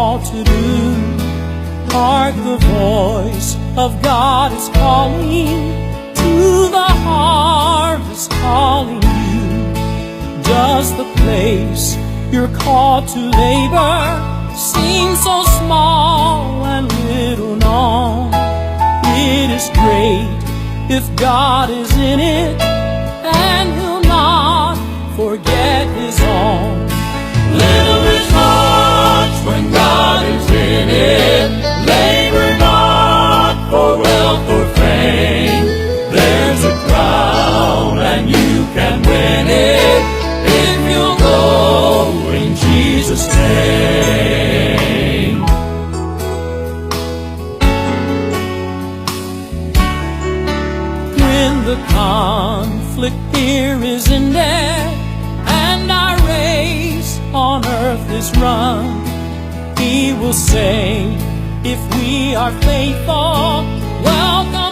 called to do. Hark, the voice of God is calling, to the harvest calling you. Does the place you're called to labor seem so small and little known? It is great if God is in it, and He'll not forget His own. Little is much when God is in it. Labor not for wealth or fame. There's a crown and you can win it if you'll go in Jesus' name. When the conflict here is ended and our race on earth is run, He will say, if we are faithful, welcome